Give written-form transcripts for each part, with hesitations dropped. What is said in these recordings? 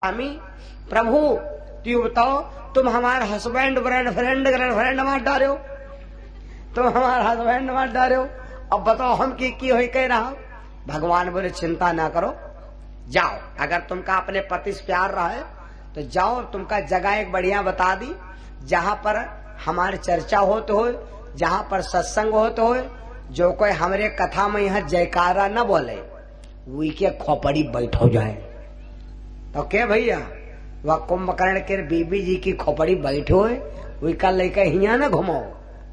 स्वामी प्रभु तू बताओ, तुम हमारा हस्बैंड फ्रेंड मार डाले हो, तुम हमारा हस्बैंड मार डाले हो। अब बताओ हम की हो कह रहा। भगवान बोले चिंता ना करो, जाओ, अगर तुमका अपने पति से प्यार रहा है तो जाओ, तुमका जगह एक बढ़िया बता दी जहां पर हमारी चर्चा होते हो, जहां पर सत्संग होते हो, जो कोई हमारे कथा में यहाँ जयकारा न बोले वही के खोपड़ी बैठो जाए। तो क्या भैया वह कुंभकर्ण के बीबी जी की खोपड़ी बैठो है, वही का लेकर हिया न घुमाओ,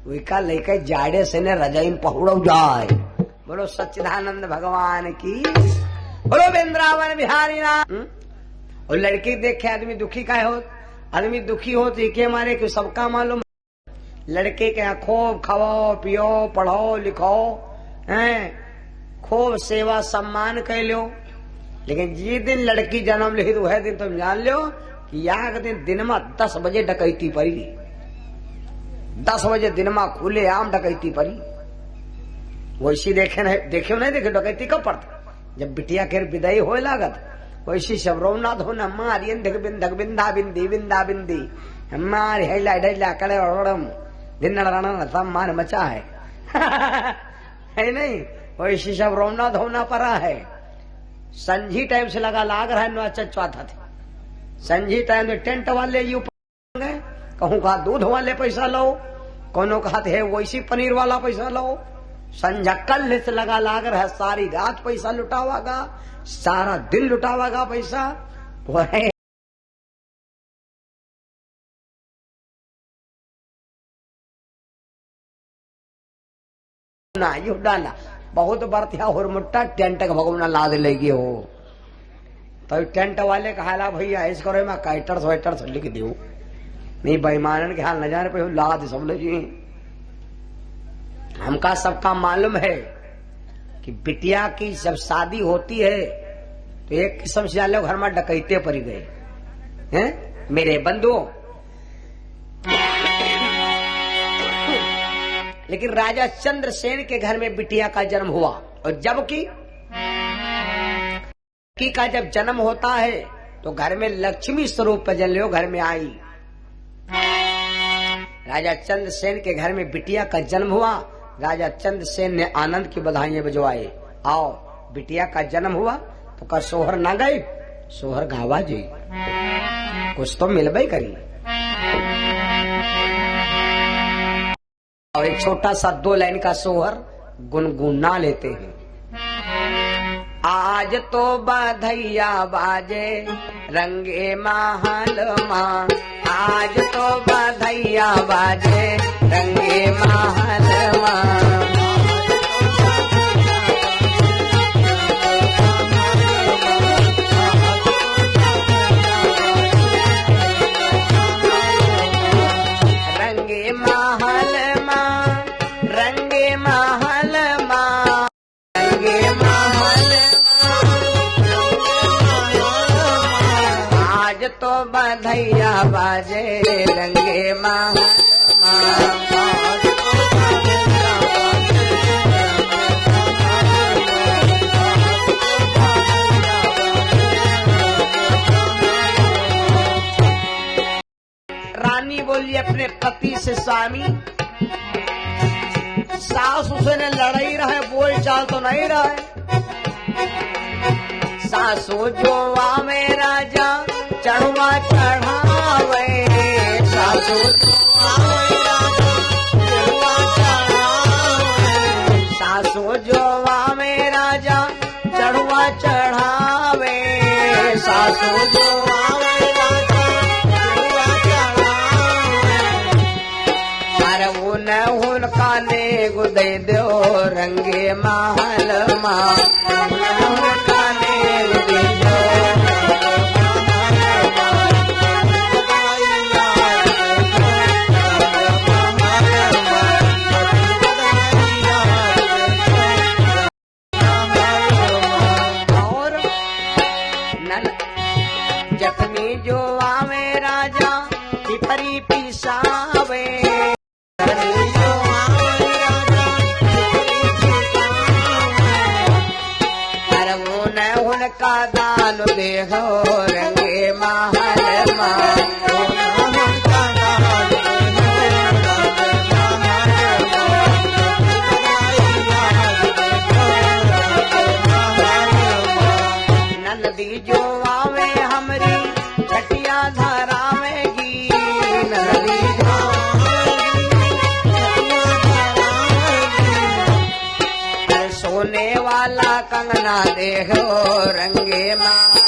वही का लेकर जाड़े से न रजाई में पहुड़ो जाए। बोलो सच्चिदानंद भगवान की, बोलो वृंदावन बिहारी नाम। और लड़की देख के आदमी दुखी का हो, आदमी दुखी हो तो के मारे कि सबका मालूम लड़के के यहाँ खूब खाओ पियो पढ़ो लिखो खूब सेवा सम्मान कर लो, लेकिन जिस दिन लड़की जन्म ली वह दिन तुम जान लो कि यहाँ दिन में 10 बजे डकैती पड़ी, 10 बजे दिन में खुले आम डकैती पड़ी। वैसी देखे डकैती कब पड़ता, जब बिटिया के विदाई हो लागत वैसी सब रोमनाथ हो न मारियन बिंदा बिंदी बिंदा बिंदी हमारे हैला डैला कड़े दिन सब मान मचा है नहीं, वैसी सब रोमनाथ होना पड़ा है। संझी टाइम से लगा लाग रहा है नो चौथा थे, संझी टाइम में टेंट वाले यू कहूँ कहा दूध वाले पैसा लो, कोनो कहा है वैसी पनीर वाला पैसा लो। संझा कल से लगा लाग रहा है, सारी रात पैसा लुटावागा, सारा दिन लुटावागा पैसा। वह ना यू डाला बहुत बरतिया हुरमुट्टा टेंट का भगवान लाद लेगी हो। तो टेंट वाले कहा भैया ऐस करो मैं काइटर्स वाइटर्स लिख दू, नहीं बेईमानन के हाल न जाने पे लाद सब जी। हमका सबका मालूम है कि बिटिया की जब शादी होती है तो एक किस्म से लोग घर में डकैते पड़ गए हैं मेरे बंधुओं। लेकिन राजा चंद्रसेन के घर में बिटिया का जन्म हुआ, और जबकि का जब जन्म होता है तो घर में लक्ष्मी स्वरूप पर जन्म घर में आई। राजा चंद्रसेन के घर में बिटिया का जन्म हुआ, राजा चंद्रसेन ने आनंद की बधाइयां बजवाए। आओ बिटिया का जन्म हुआ तो का सोहर ना गई, सोहर गावा जी कुछ तो मिलबे करी। और एक छोटा सा 2 लाइन का सोहर गुनगुना लेते हैं। आज तो बधैया बाजे रंगे महल माँ, आज तो बधैया बाजे रंगे महल माँ, रंगे महल माँ, रंगे महल माँ, रंगे महल आज तो बधैया बाजे रंगे महल माँ। रानी बोली अपने पति से स्वामी सास उसे ने लड़ाई रहे, बोल चाल तो नहीं रहे। सासू जो में राजा चढ़वा चढ़ावे, सासू सासू जो में राजा चढ़वा चढ़ावे, सासू जो काने गुदे दो रंगे महल माँ, काने गुदे दो और जख्मी जो आवे राजा पिपरी पिसावे, का दान दे हो रंगे अंगना देखो रंगे महल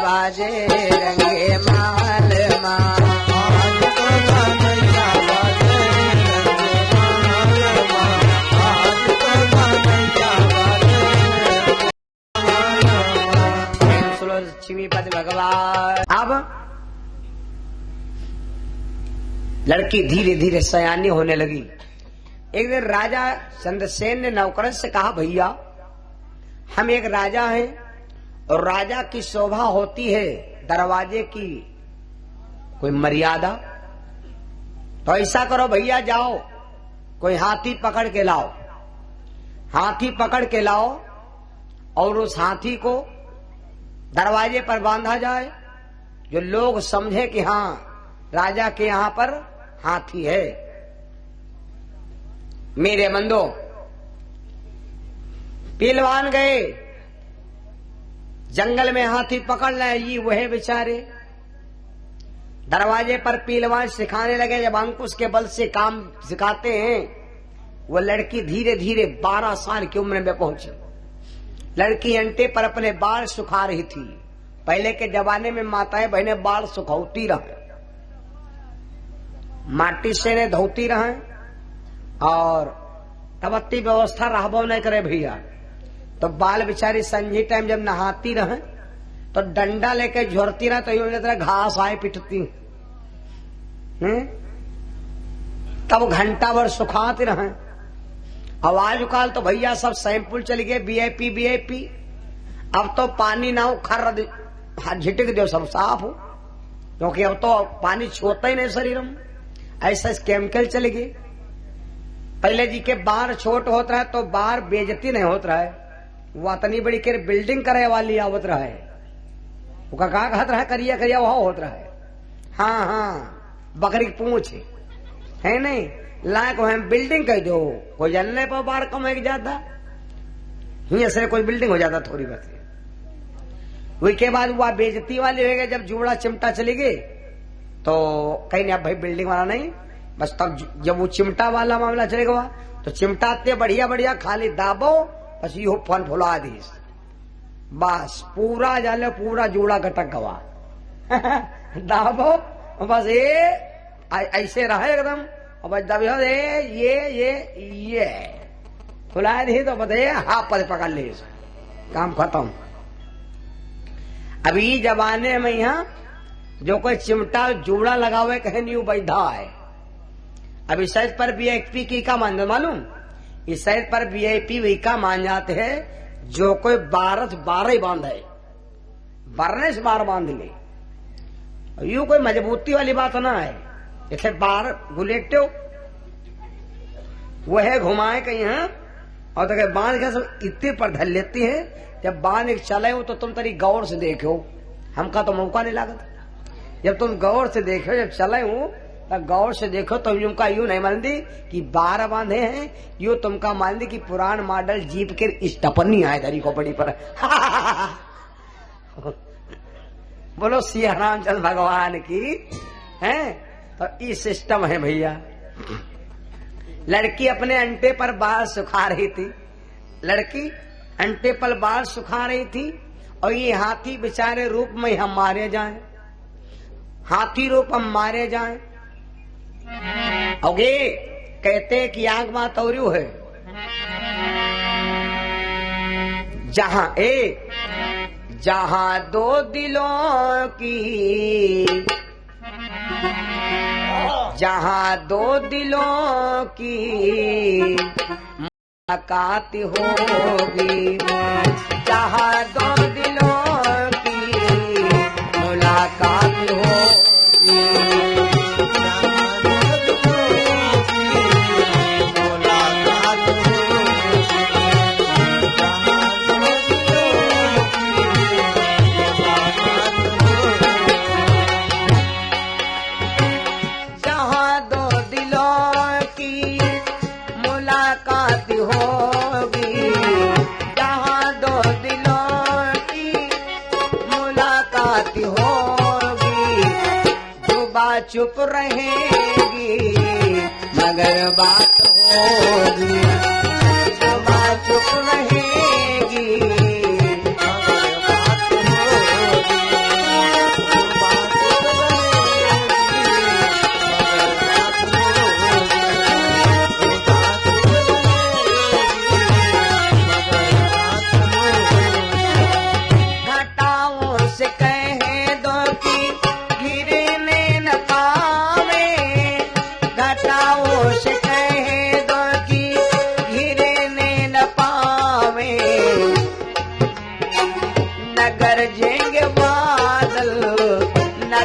बाजे रंगे महल लक्ष्मीपति भगवान। अब लड़की धीरे धीरे सयानी होने लगी। एक दिन राजा चंद्रसेन ने नौकर से कहा, भैया हम एक राजा हैं और राजा की शोभा होती है दरवाजे की कोई मर्यादा, तो ऐसा करो भैया, जाओ कोई हाथी पकड़ के लाओ, हाथी पकड़ के लाओ और उस हाथी को दरवाजे पर बांधा जाए, जो लोग समझे कि हाँ राजा के यहां पर हाथी है। मेरे बंदो, पहलवान गए जंगल में हाथी पकड़ ले, ये वह बेचारे दरवाजे पर पहलवान सिखाने लगे। जब अंकुश के बल से काम सिखाते हैं, वो लड़की धीरे धीरे 12 साल की उम्र में पहुंची। लड़की अंटे पर अपने बाल सुखा रही थी। पहले के जमाने में माताएं बहनें बाल सुखाती रहे, माटी से ने धोती रहे, और तब अति व्यवस्था रहबो नहीं करे भैया। तो बाल बिचारी संझी टाइम जब नहाती रहे तो डंडा लेके झोरती रहे, तो यूं तरह घास आए पिटती, तब घंटा भर सुखाती रहे। आवाज काल तो भैया सब सैंपल चल गए, वीआईपी वीआईपी। अब तो पानी ना खर झिटक दो सब साफ हो, क्योंकि अब तो पानी छोड़ता ही नहीं शरीर में, ऐसा केमिकल चले गए। पहले जी के बार छोट होता है तो बार बेजती नहीं होता है, वो इतनी बड़ी के बिल्डिंग करे वाली आवत रहा है, वो का कहत रहा करिया करिया वह होत रहा है। हाँ हाँ, बकरी की पूंछ है नहीं लायक हम बिल्डिंग कह दो, कोई जलने पर बार कम है ज्यादा, ही से कोई बिल्डिंग हो जाता थोड़ी बहुत। वही के बाद वह बेजती वाली हो गई। जब जूड़ा चिमटा चली गई तो कहीं नहीं, अब भाई बिल्डिंग वाला नहीं, बस तब जब वो चिमटा वाला मामला चलेगा तो चिमटा इतने बढ़िया बढ़िया खाली दाबो, बस यो फन फुला दी, बस पूरा जाले पूरा जूड़ा गटक गवा दाबो, बस ये ऐसे रहे एकदम, और बस दब ये फुला दी तो बताइए हाथ पर पकड़ ली, काम खत्म। अभी जमाने में यहाँ जो कोई चिमटा जूड़ा लगावे कहे नहीं बैठा है। अभी साइज पर वीआईपी की का मान मालूम, इस साइज पर वीआईपी वही का मान जाते हैं जो कोई 12 ही बांध है, 12 से 12 बांध ले, यू कोई मजबूती वाली बात ना है। जैसे 12 गुलेटो वह घुमाए कहीं यहाँ, और तो बांध के सब इतने पर धर लेती है। जब बांध एक चले हो तो तुम तरी गौर से देखो, हमका तो मौका नहीं लागत। जब तुम गौर से देखो, जब चले हो तो गौर से देखो, तो तुमका यूं नहीं मान दी कि 12 बांधे हैं, यूं तुमका मान दी कि पुरान मॉडल जीप के स्टपनी आए धरी खोपड़ी पर बोलो सिया रामचंद्र भगवान की है। तो ये सिस्टम है भैया। लड़की अपने अंटे पर बाल सुखा रही थी, लड़की अंटे पर बाल सुखा रही थी, और ये हाथी बेचारे रूप में हम मारे जाएं, हाथी रूप हम मारे जाएं। और ये कहते कि आग मां तौरू है, जहां 2 दिलों की, जहां 2 दिलों की मुलाकात होगी, जहां 2 दिलों की मुलाकात होगी, मुलाकात होगी, जहाँ दो दिलों की मुलाकात होगी, जो बात चुप रहेगी मगर बात होगी, जो बात चुप रहेगी मगर बात होगी, जो बात चुप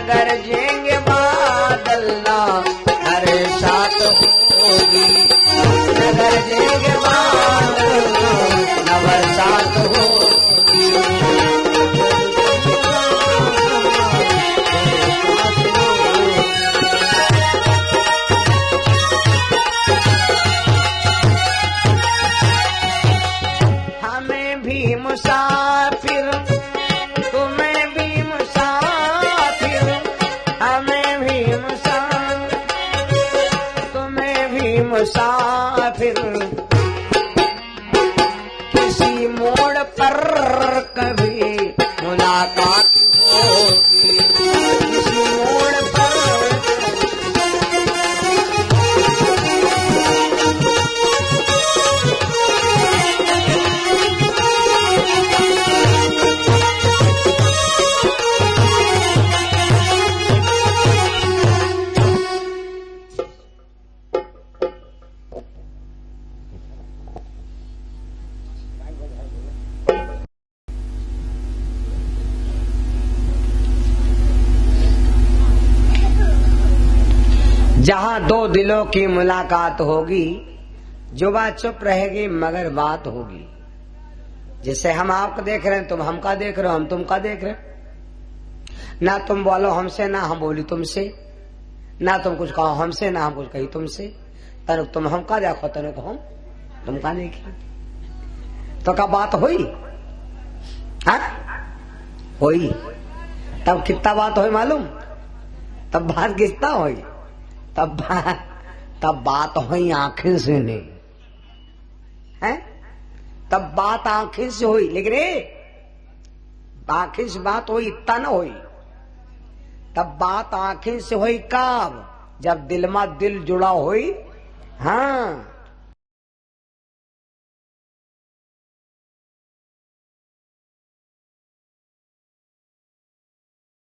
गरजेंगे बादल ना बरसात होगी, न गरजेंगे बादल ना बरसात होगी। हमें भी मुसाफिर तुम्हें भी मुसाफिर, हमें भी मुसाफिर तुम्हें भी मुसाफिर, किसी मोड़ पर कभी मुलाकात होगी, किसी मोड़ पर जहाँ दो दिलों की मुलाकात होगी, जो बात चुप रहेगी मगर बात होगी। जैसे हम आपको देख रहे हैं, तुम हमका देख रहे हो, हम तुमका देख रहे हैं। ना तुम बोलो हमसे, ना हम बोली तुमसे, ना तुम कुछ कहो हमसे, ना हम कुछ कही तुमसे। तनुक तुम हमका देखो, तनुक हम तुमका देखी, तो क्या बात हुई? हाँ हुई। तब कितना बात हुई मालूम? तब बात कितना हुई? तब बात हुई आंखें से नहीं है, तब बात आंखें से हुई, लेकिन आंखें से बात हुई इतना न हुई। तब बात आंखें से हुई कब? जब दिल में दिल जुड़ा हुई। हाँ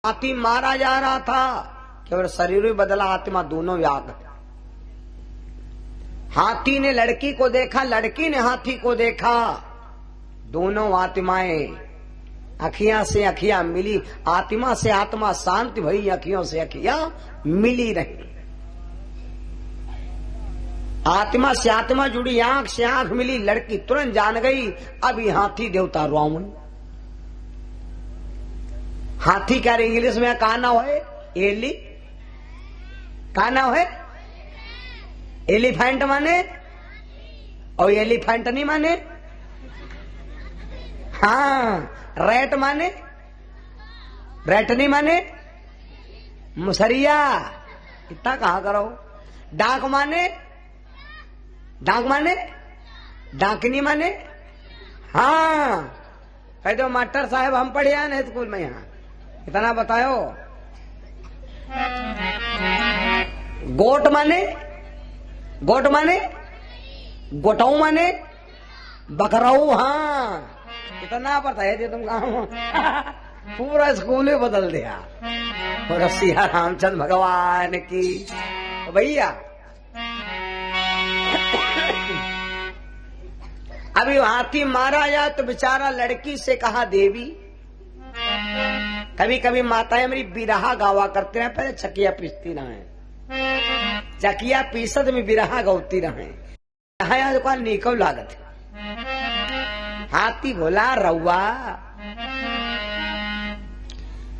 हाथी मारा जा रहा था, केवल शरीर ही बदला, आत्मा दोनों व्याग। हाथी ने लड़की को देखा, लड़की ने हाथी को देखा, दोनों आत्माएं अखियां से अखियां मिली, आत्मा से आत्मा शांति भई, अखियों से अखियां मिली रही। आत्मा से आत्मा जुड़ी, आंख से आंख मिली, लड़की तुरंत जान गई अब ये हाथी देवता रावण। हाथी क्या इंग्लिश में कहा ना है? एली का नाम है? एलिफेंट माने, और एलिफेंट नहीं माने। हाँ रेट माने, रेट नहीं माने मुसरिया, इतना कहा करो। डाक माने, डाक माने, डाकनी माने। हाँ कह दो मास्टर साहब हम पढ़े हैं स्कूल में, यहाँ इतना बताओ। गोट माने, गोट माने, गोटाऊ माने बकराऊ। हाँ इतना पता है जी तुम गाँव पूरा स्कूल ही बदल दिया। और सिया रामचंद्र भगवान की भैया। अभी हाथी मारा जाए तो बेचारा लड़की से कहा देवी। कभी कभी माताएं मेरी बिरहा गावा करते रहे, पहले चकिया पीसती रहे, चकिया पीसत में बिरहा गौती रहे। दुकान निको लागत। हाथी बोला रउआ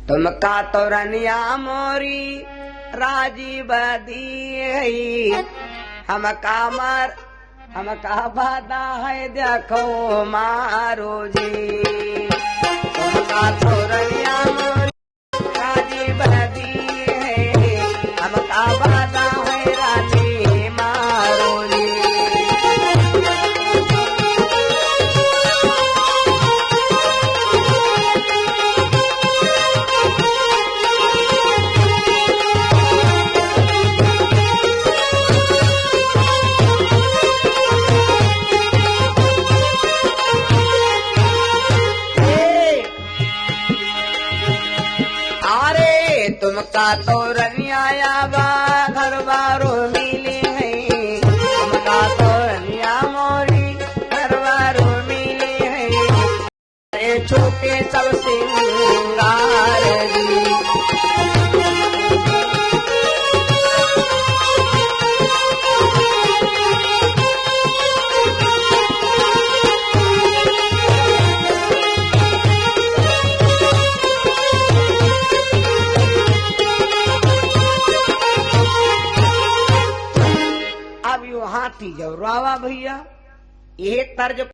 तुमका तो रनिया मोरी राजी बदी, हम कामर हम का बादा है देखो मारो जी तुमका छोरनिया राजी बदी है हम का बादा है राजी मारो जी तुमका तो रनिया बा घर बारो मिली है तुमका तो रनिया मोरी घर बारो मिली है छोटे सब सिंगार जी हाथी जब रावा भैया ये तर्ज